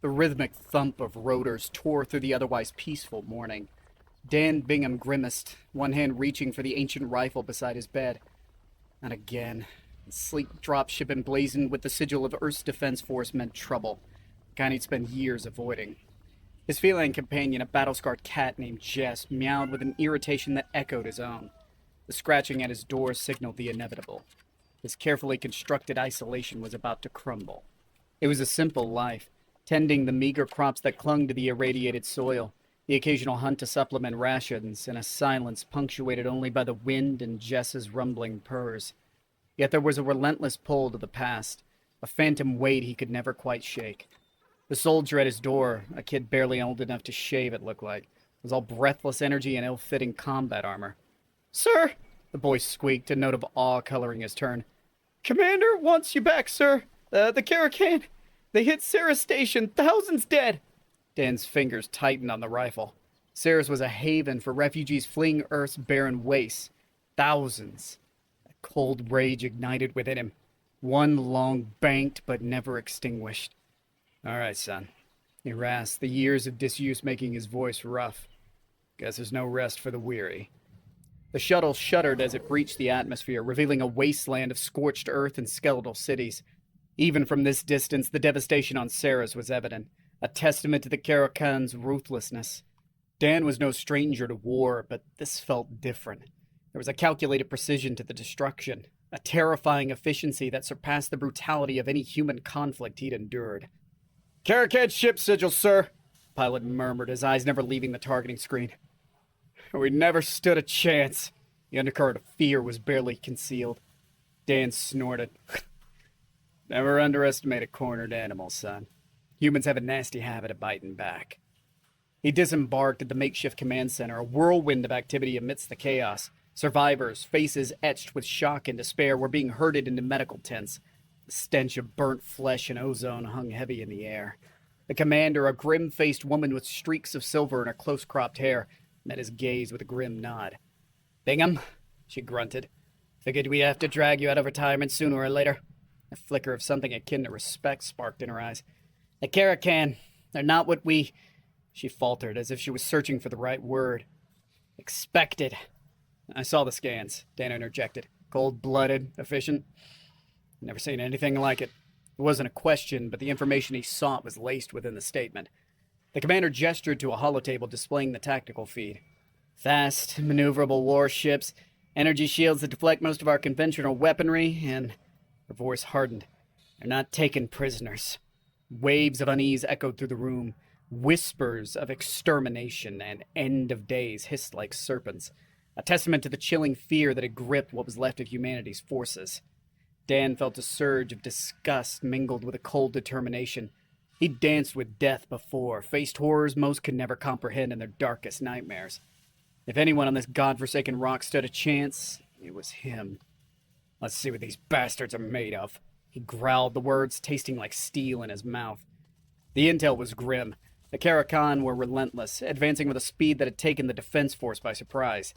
The rhythmic thump of rotors tore through the otherwise peaceful morning. Dan Bingham grimaced, one hand reaching for the ancient rifle beside his bed. Not again. The sleek dropship emblazoned with the sigil of Earth's Defense Force meant trouble, the kind he'd spent years avoiding. His feline companion, a battle-scarred cat named Jess, meowed with an irritation that echoed his own. The scratching at his door signaled the inevitable. His carefully constructed isolation was about to crumble. It was a simple life, tending the meager crops that clung to the irradiated soil, the occasional hunt to supplement rations, and a silence punctuated only by the wind and Jess's rumbling purrs. Yet there was a relentless pull to the past, a phantom weight he could never quite shake. The soldier at his door, a kid barely old enough to shave it looked like, was all breathless energy and ill-fitting combat armor. "Sir!" the boy squeaked, a note of awe coloring his turn. "Commander wants you back, sir. The Caracan. They hit Sarah's station. Thousands dead." Dan's fingers tightened on the rifle. Sarah's was a haven for refugees fleeing Earth's barren wastes. Thousands. A cold rage ignited within him. One long banked but never extinguished. "All right, son," he rasped, the years of disuse making his voice rough. "Guess there's no rest for the weary." The shuttle shuddered as it breached the atmosphere, revealing a wasteland of scorched earth and skeletal cities. Even from this distance, the devastation on Ceres was evident, a testament to the Caracan's ruthlessness. Dan was no stranger to war, but this felt different. There was a calculated precision to the destruction, a terrifying efficiency that surpassed the brutality of any human conflict he'd endured. "Caracan ship sigil, sir," the pilot murmured, his eyes never leaving the targeting screen. "We never stood a chance." The undercurrent of fear was barely concealed. Dan snorted. "Never underestimate a cornered animal, son. Humans have a nasty habit of biting back." He disembarked at the makeshift command center, a whirlwind of activity amidst the chaos. Survivors, faces etched with shock and despair, were being herded into medical tents. The stench of burnt flesh and ozone hung heavy in the air. The commander, a grim-faced woman with streaks of silver in her close-cropped hair, met his gaze with a grim nod. "Bingham," she grunted. "Figured we'd have to drag you out of retirement sooner or later." A flicker of something akin to respect sparked in her eyes. "The Caracan, they're not what we—" She faltered, as if she was searching for the right word. "Expected." "I saw the scans," Dan interjected. "Cold-blooded, efficient. Never seen anything like it." It wasn't a question, but the information he sought was laced within the statement. The commander gestured to a holotable displaying the tactical feed. "Fast, maneuverable warships, energy shields that deflect most of our conventional weaponry, and..." Her voice hardened. "They're not taking prisoners." Waves of unease echoed through the room. Whispers of extermination and end of days hissed like serpents, a testament to the chilling fear that had gripped what was left of humanity's forces. Dan felt a surge of disgust mingled with a cold determination. He'd danced with death before, faced horrors most could never comprehend in their darkest nightmares. If anyone on this godforsaken rock stood a chance, it was him. "Let's see what these bastards are made of." He growled, the words tasting like steel in his mouth. The intel was grim. The Caracan were relentless, advancing with a speed that had taken the defense force by surprise.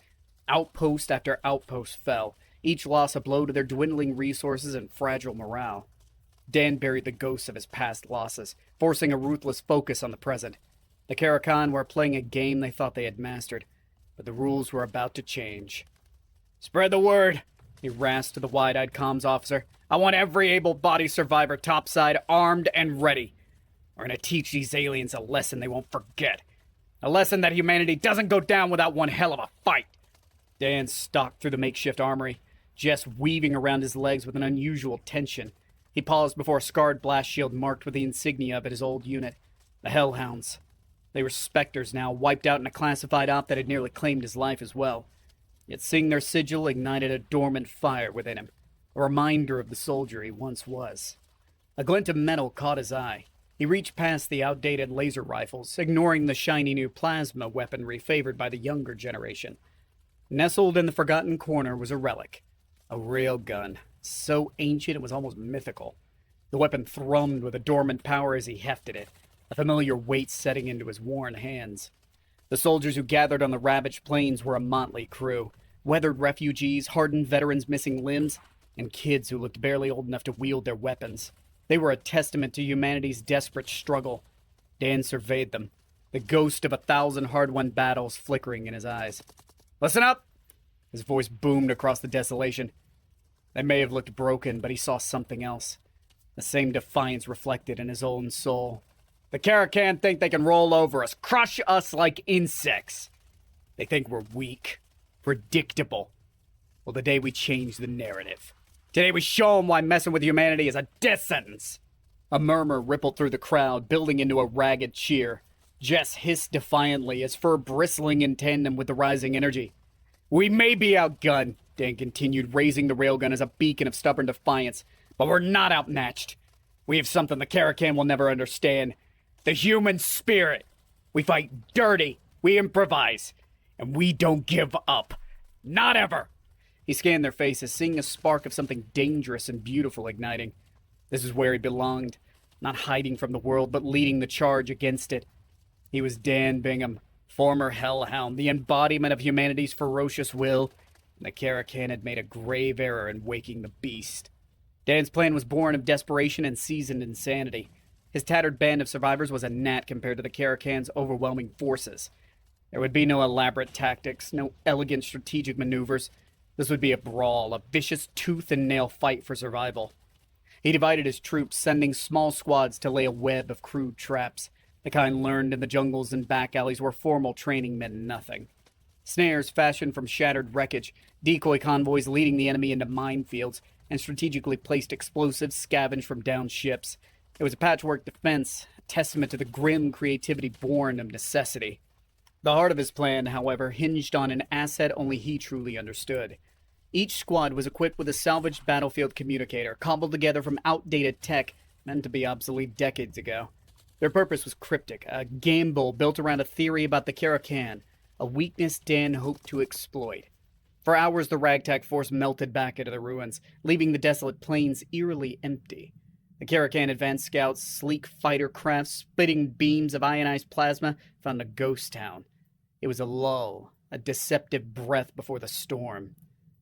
Outpost after outpost fell, each loss a blow to their dwindling resources and fragile morale. Dan buried the ghosts of his past losses, forcing a ruthless focus on the present. The Caracan were playing a game they thought they had mastered, but the rules were about to change. "Spread the word," he rasped to the wide-eyed comms officer. "I want every able-bodied survivor topside, armed and ready. We're going to teach these aliens a lesson they won't forget. A lesson that humanity doesn't go down without one hell of a fight." Dan stalked through the makeshift armory, Jess weaving around his legs with an unusual tension. He paused before a scarred blast shield marked with the insignia of his old unit. The Hellhounds. They were specters now, wiped out in a classified op that had nearly claimed his life as well. Yet seeing their sigil ignited a dormant fire within him, a reminder of the soldier he once was. A glint of metal caught his eye. He reached past the outdated laser rifles, ignoring the shiny new plasma weaponry favored by the younger generation. Nestled in the forgotten corner was a relic. A real gun, so ancient it was almost mythical. The weapon thrummed with a dormant power as he hefted it, a familiar weight setting into his worn hands. The soldiers who gathered on the ravaged plains were a motley crew. Weathered refugees, hardened veterans missing limbs, and kids who looked barely old enough to wield their weapons. They were a testament to humanity's desperate struggle. Dan surveyed them, the ghost of 1,000 hard-won battles flickering in his eyes. "Listen up!" His voice boomed across the desolation. They may have looked broken, but he saw something else. The same defiance reflected in his own soul. "The Karakan think they can roll over us, crush us like insects. They think we're weak, predictable. Well, today we change the narrative. Today we show them why messing with humanity is a death sentence." A murmur rippled through the crowd, building into a ragged cheer. Jess hissed defiantly, his fur bristling in tandem with the rising energy. "We may be outgunned," Dan continued, raising the railgun as a beacon of stubborn defiance, "but we're not outmatched. We have something the Karakan will never understand. The human spirit. We fight dirty, we improvise, and we don't give up. Not ever." He scanned their faces, seeing a spark of something dangerous and beautiful igniting. This is where he belonged, not hiding from the world, but leading the charge against it. He was Dan Bingham, former hellhound, the embodiment of humanity's ferocious will, and the Karakan had made a grave error in waking the beast. Dan's plan was born of desperation and seasoned insanity. His tattered band of survivors was a gnat compared to the Karakan's overwhelming forces. There would be no elaborate tactics, no elegant strategic maneuvers. This would be a brawl, a vicious tooth-and-nail fight for survival. He divided his troops, sending small squads to lay a web of crude traps, the kind learned in the jungles and back alleys where formal training meant nothing. Snares fashioned from shattered wreckage, decoy convoys leading the enemy into minefields, and strategically placed explosives scavenged from downed ships. It was a patchwork defense, a testament to the grim creativity born of necessity. The heart of his plan, however, hinged on an asset only he truly understood. Each squad was equipped with a salvaged battlefield communicator, cobbled together from outdated tech meant to be obsolete decades ago. Their purpose was cryptic, a gamble built around a theory about the Karakan, a weakness Dan hoped to exploit. For hours, the ragtag force melted back into the ruins, leaving the desolate plains eerily empty. The Karakan advanced scouts, sleek fighter crafts, spitting beams of ionized plasma, found a ghost town. It was a lull, a deceptive breath before the storm.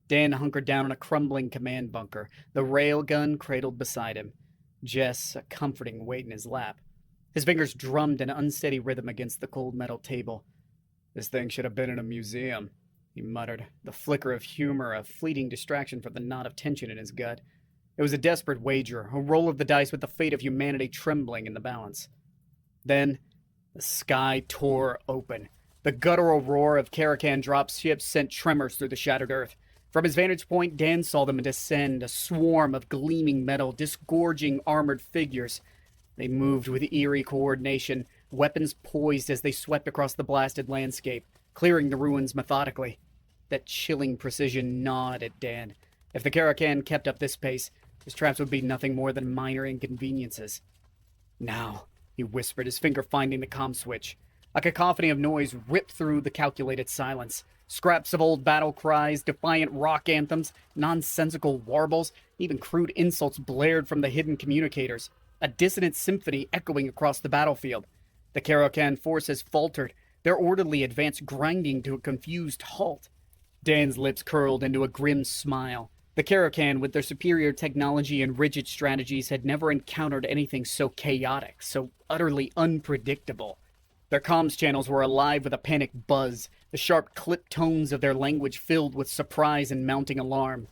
Dan hunkered down in a crumbling command bunker, the railgun cradled beside him. Jess, a comforting weight in his lap. His fingers drummed an unsteady rhythm against the cold metal table. "This thing should have been in a museum," he muttered, the flicker of humor a fleeting distraction from the knot of tension in his gut. It was a desperate wager, a roll of the dice with the fate of humanity trembling in the balance. Then, the sky tore open. The guttural roar of Karakan dropships sent tremors through the shattered earth. From his vantage point, Dan saw them descend, a swarm of gleaming metal, disgorging armored figures. They moved with eerie coordination, weapons poised as they swept across the blasted landscape, clearing the ruins methodically. That chilling precision gnawed at Dan. If the Karakan kept up this pace, his traps would be nothing more than minor inconveniences. "Now," he whispered, his finger finding the comm switch. A cacophony of noise ripped through the calculated silence. Scraps of old battle cries, defiant rock anthems, nonsensical warbles, even crude insults blared from the hidden communicators, a dissonant symphony echoing across the battlefield. The Karakan forces faltered, their orderly advance grinding to a confused halt. Dan's lips curled into a grim smile. The Karakan, with their superior technology and rigid strategies, had never encountered anything so chaotic, so utterly unpredictable. Their comms channels were alive with a panic buzz, the sharp clipped tones of their language filled with surprise and mounting alarm.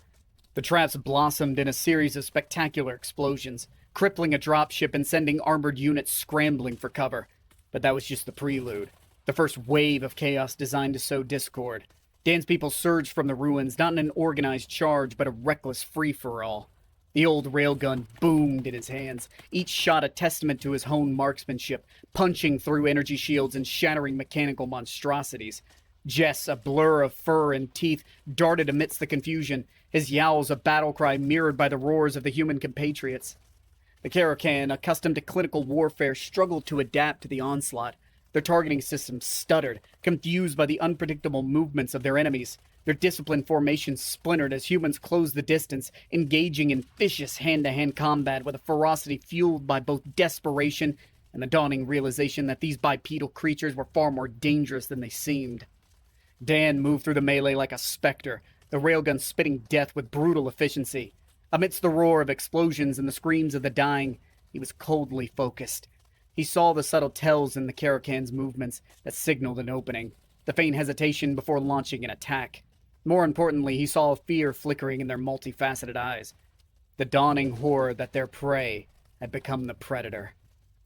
The traps blossomed in a series of spectacular explosions, crippling a dropship and sending armored units scrambling for cover. But that was just the prelude, the first wave of chaos designed to sow discord. Dan's people surged from the ruins, not in an organized charge, but a reckless free-for-all. The old railgun boomed in his hands, each shot a testament to his honed marksmanship, punching through energy shields and shattering mechanical monstrosities. Jess, a blur of fur and teeth, darted amidst the confusion, his yowls a battle cry mirrored by the roars of the human compatriots. The Karakan, accustomed to clinical warfare, struggled to adapt to the onslaught. Their targeting systems stuttered, confused by the unpredictable movements of their enemies. Their disciplined formations splintered as humans closed the distance, engaging in vicious hand-to-hand combat with a ferocity fueled by both desperation and the dawning realization that these bipedal creatures were far more dangerous than they seemed. Dan moved through the melee like a specter, the railgun spitting death with brutal efficiency. Amidst the roar of explosions and the screams of the dying, he was coldly focused. He saw the subtle tells in the Caracan's movements that signaled an opening, the faint hesitation before launching an attack. More importantly, he saw fear flickering in their multifaceted eyes, the dawning horror that their prey had become the predator.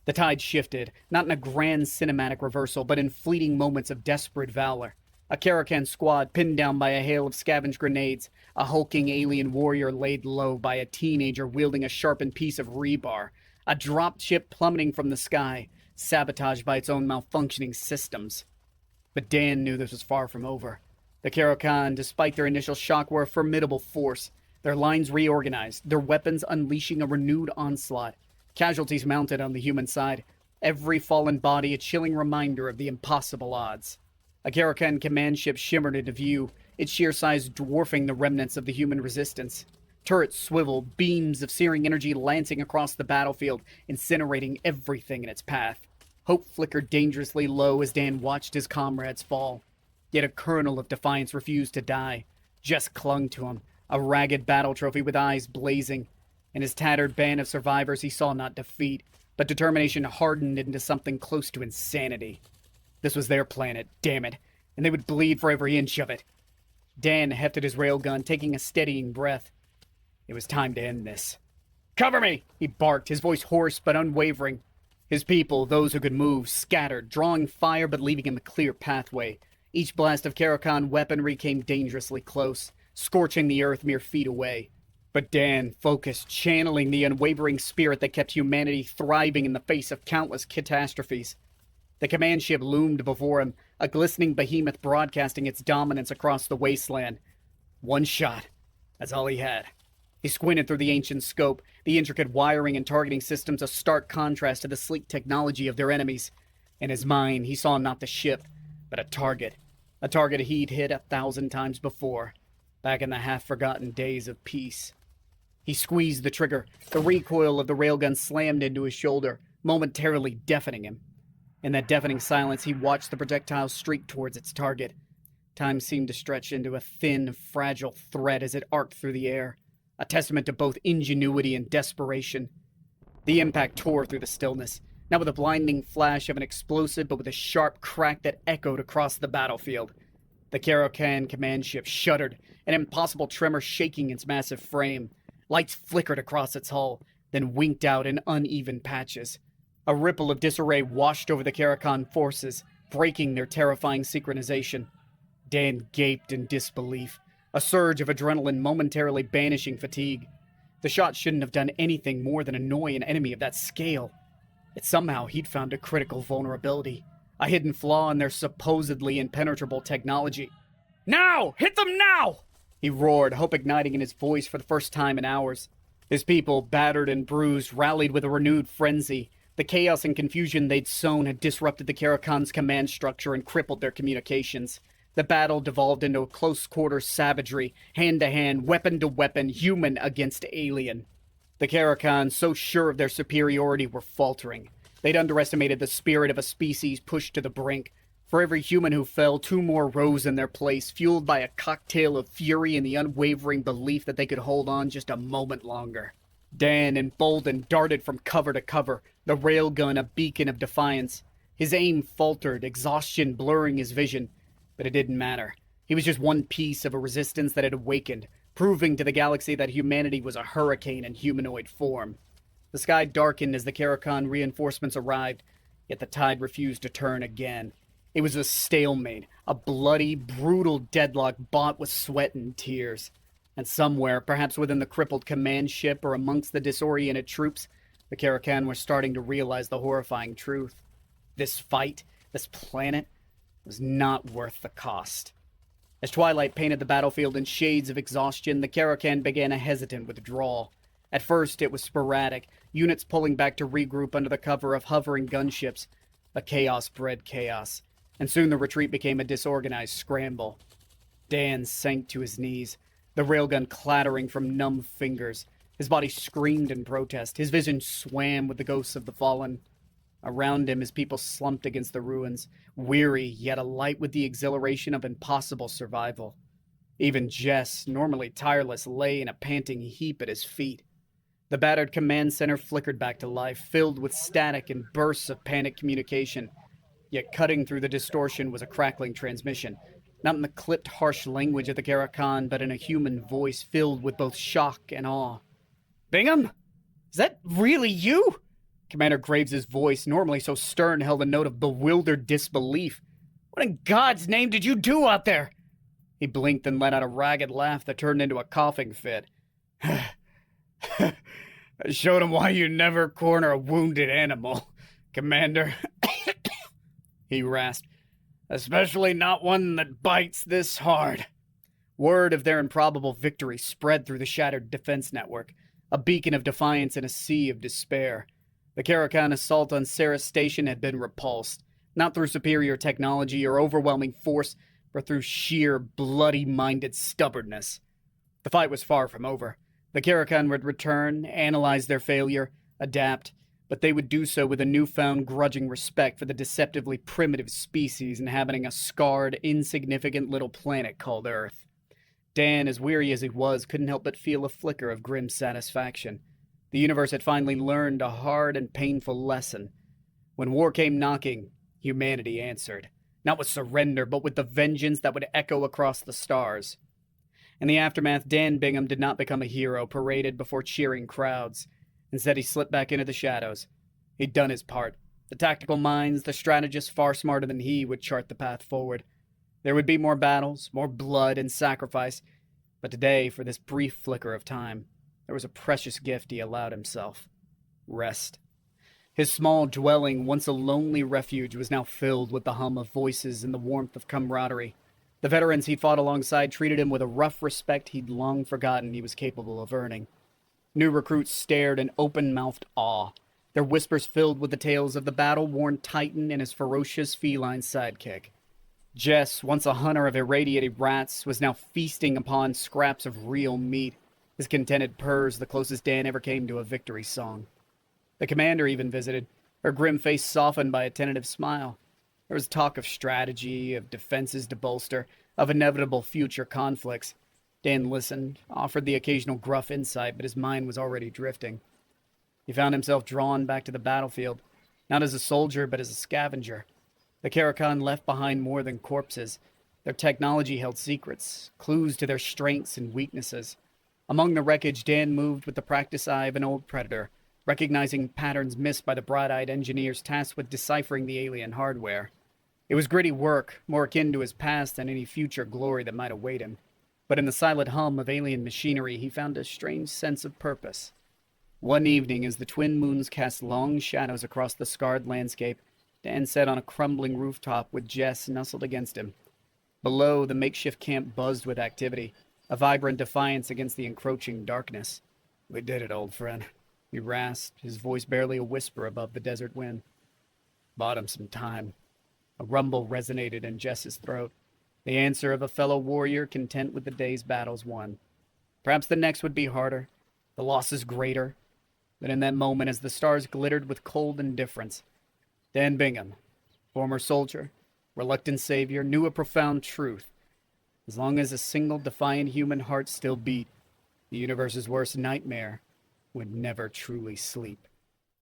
The tide shifted, not in a grand cinematic reversal, but in fleeting moments of desperate valor. A Caracan squad pinned down by a hail of scavenged grenades, a hulking alien warrior laid low by a teenager wielding a sharpened piece of rebar, a dropped ship plummeting from the sky, sabotaged by its own malfunctioning systems. But Dan knew this was far from over. The Caracan, despite their initial shock, were a formidable force, their lines reorganized, their weapons unleashing a renewed onslaught. Casualties mounted on the human side, every fallen body a chilling reminder of the impossible odds. A Caracan command ship shimmered into view, its sheer size dwarfing the remnants of the human resistance. Turrets swiveled, beams of searing energy lancing across the battlefield, incinerating everything in its path. Hope flickered dangerously low as Dan watched his comrades fall. Yet a kernel of defiance refused to die. Jess clung to him, a ragged battle trophy with eyes blazing. In his tattered band of survivors, he saw not defeat, but determination hardened into something close to insanity. This was their planet, damn it, and they would bleed for every inch of it. Dan hefted his railgun, taking a steadying breath. It was time to end this. "Cover me!" he barked, his voice hoarse but unwavering. His people, those who could move, scattered, drawing fire but leaving him a clear pathway. Each blast of Caracan weaponry came dangerously close, scorching the earth mere feet away. But Dan, focused, channeling the unwavering spirit that kept humanity thriving in the face of countless catastrophes. The command ship loomed before him, a glistening behemoth broadcasting its dominance across the wasteland. One shot. That's all he had. He squinted through the ancient scope, the intricate wiring and targeting systems a stark contrast to the sleek technology of their enemies. In his mind, he saw not the ship, but a target he'd hit 1,000 times before, back in the half-forgotten days of peace. He squeezed the trigger. The recoil of the railgun slammed into his shoulder, momentarily deafening him. In that deafening silence, he watched the projectile streak towards its target. Time seemed to stretch into a thin, fragile thread as it arced through the air, a testament to both ingenuity and desperation. The impact tore through the stillness, not with a blinding flash of an explosive, but with a sharp crack that echoed across the battlefield. The Caracan command ship shuddered, an impossible tremor shaking its massive frame. Lights flickered across its hull, then winked out in uneven patches. A ripple of disarray washed over the Caracan forces, breaking their terrifying synchronization. Dan gaped in disbelief, a surge of adrenaline momentarily banishing fatigue. The shot shouldn't have done anything more than annoy an enemy of that scale. Yet somehow he'd found a critical vulnerability, a hidden flaw in their supposedly impenetrable technology. "Now! Hit them now!" he roared, hope igniting in his voice for the first time in hours. His people, battered and bruised, rallied with a renewed frenzy. The chaos and confusion they'd sown had disrupted the Caracan's command structure and crippled their communications. The battle devolved into a close-quarter savagery, hand-to-hand, weapon-to-weapon, human against alien. The Caracan, so sure of their superiority, were faltering. They'd underestimated the spirit of a species pushed to the brink. For every human who fell, 2 more rose in their place, fueled by a cocktail of fury and the unwavering belief that they could hold on just a moment longer. Dan, emboldened, darted from cover to cover, the railgun a beacon of defiance. His aim faltered, exhaustion blurring his vision. But it didn't matter. He was just one piece of a resistance that had awakened, proving to the galaxy that humanity was a hurricane in humanoid form. The sky darkened as the Caracan reinforcements arrived, yet the tide refused to turn again. It was a stalemate, a bloody, brutal deadlock bought with sweat and tears. And somewhere, perhaps within the crippled command ship or amongst the disoriented troops, the Caracan were starting to realize the horrifying truth. This fight, this planet, was not worth the cost. As twilight painted the battlefield in shades of exhaustion, the Caracan began a hesitant withdrawal. At first, it was sporadic, units pulling back to regroup under the cover of hovering gunships. But chaos bred chaos, and soon the retreat became a disorganized scramble. Dan sank to his knees, the railgun clattering from numb fingers. His body screamed in protest, his vision swam with the ghosts of the fallen. Around him, his people slumped against the ruins, weary yet alight with the exhilaration of impossible survival. Even Jess, normally tireless, lay in a panting heap at his feet. The battered command center flickered back to life, filled with static and bursts of panic communication. Yet cutting through the distortion was a crackling transmission, not in the clipped, harsh language of the Karakan, but in a human voice filled with both shock and awe. "Bingham? Is that really you?" Commander Graves' voice, normally so stern, held a note of bewildered disbelief. "What in God's name did you do out there?" He blinked and let out a ragged laugh that turned into a coughing fit. "I showed him why you never corner a wounded animal, Commander," he rasped. "Especially not one that bites this hard." Word of their improbable victory spread through the shattered defense network, a beacon of defiance in a sea of despair. The Karakan assault on Sarah's station had been repulsed, not through superior technology or overwhelming force, but through sheer, bloody-minded stubbornness. The fight was far from over. The Karakan would return, analyze their failure, adapt, but they would do so with a newfound grudging respect for the deceptively primitive species inhabiting a scarred, insignificant little planet called Earth. Dan, as weary as he was, couldn't help but feel a flicker of grim satisfaction. The universe had finally learned a hard and painful lesson. When war came knocking, humanity answered, not with surrender, but with the vengeance that would echo across the stars. In the aftermath, Dan Bingham did not become a hero paraded before cheering crowds. Instead, he slipped back into the shadows. He'd done his part. The tactical minds, the strategists far smarter than he, would chart the path forward. There would be more battles, more blood and sacrifice, but today, for this brief flicker of time, there was a precious gift he allowed himself: rest. His small dwelling, once a lonely refuge, was now filled with the hum of voices and the warmth of camaraderie. The veterans he'd fought alongside treated him with a rough respect he'd long forgotten he was capable of earning. New recruits stared in open-mouthed awe, their whispers filled with the tales of the battle-worn Titan and his ferocious feline sidekick. Jess, once a hunter of irradiated rats, was now feasting upon scraps of real meat, his contented purrs the closest Dan ever came to a victory song. The commander even visited, her grim face softened by a tentative smile. There was talk of strategy, of defenses to bolster, of inevitable future conflicts. Dan listened, offered the occasional gruff insight, but his mind was already drifting. He found himself drawn back to the battlefield, not as a soldier, but as a scavenger. The Karakan left behind more than corpses. Their technology held secrets, clues to their strengths and weaknesses. Among the wreckage, Dan moved with the practiced eye of an old predator, recognizing patterns missed by the bright-eyed engineers tasked with deciphering the alien hardware. It was gritty work, more akin to his past than any future glory that might await him. But in the silent hum of alien machinery, he found a strange sense of purpose. One evening, as the twin moons cast long shadows across the scarred landscape, Dan sat on a crumbling rooftop with Jess nestled against him. Below, the makeshift camp buzzed with activity, a vibrant defiance against the encroaching darkness. "We did it, old friend," he rasped, his voice barely a whisper above the desert wind. "Bought him some time." A rumble resonated in Jess's throat, the answer of a fellow warrior content with the day's battles won. Perhaps the next would be harder, the losses greater, but in that moment, as the stars glittered with cold indifference, Dan Bingham, former soldier, reluctant savior, knew a profound truth. As long as a single defiant human heart still beat, the universe's worst nightmare would never truly sleep.